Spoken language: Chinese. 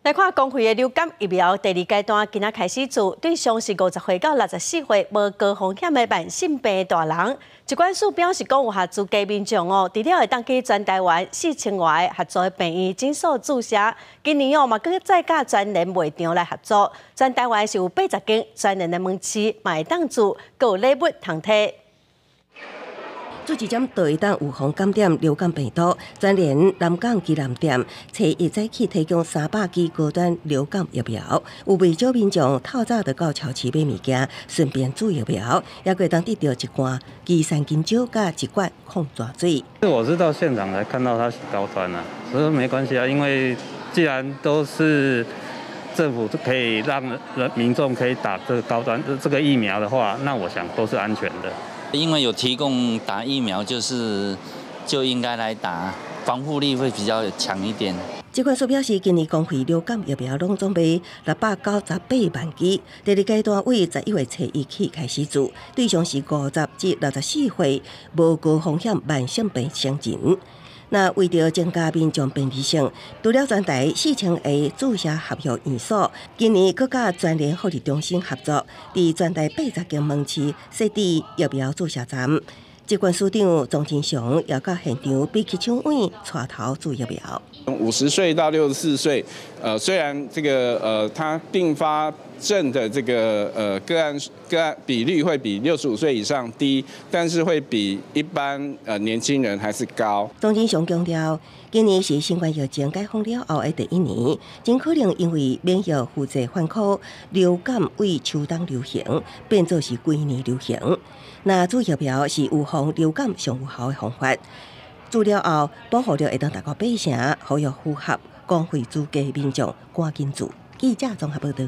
来看公费的流感疫苗第二阶段，今仔开始做，对象是50岁到64岁无高风险的慢性病大人。疾管署表示，讲有合资格民众除了会当去全台湾4000外合作的病院诊所注射，今年嘛搁再甲专联卖场来合作，全台湾是有80间专联的门市，嘛会当做，搁有礼物通摕。 做一针就会当预防感染流感病毒。专联南港旗舰店初一早起提供300支高端流感疫苗，有未少民众透早就到超市买物件，顺便注疫苗，也可以当得到一罐岐山金蕉加一罐控抓水。我是到现场才看到它是高端啊，所以没关系啊，因为既然都是政府可以让民众可以打这个高端这个疫苗的话，那我想都是安全的。 因为有提供打疫苗，就应该来打，防护力会比较强一点。疾管署表示，今年公费流感疫苗拢总卖698万支，第二阶段为11月初1起开始做，对象是50至64岁无高风险慢性病成人。 那为着增加民众便利性，除了全台4000个注射合约院所，今年佮甲专联福利中心合作，伫全台80间门市设置疫苗注射站。疾管署长庄真祥也到现场比起抢位带头注疫苗。50岁到64岁，虽然这个它并发症的这个个案比率会比65岁以上低，但是会比一般年轻人还是高。庄真祥强调，今年是新冠疫情解封了后的第一年，真可能因为免疫负债反苦，流感为秋冬流行，变作是规年流行。那注疫苗是预防流感上有效的方法。注了后，保护了会当大家百姓，呼吁符合公费资格的民众赶紧做。记者综合报道。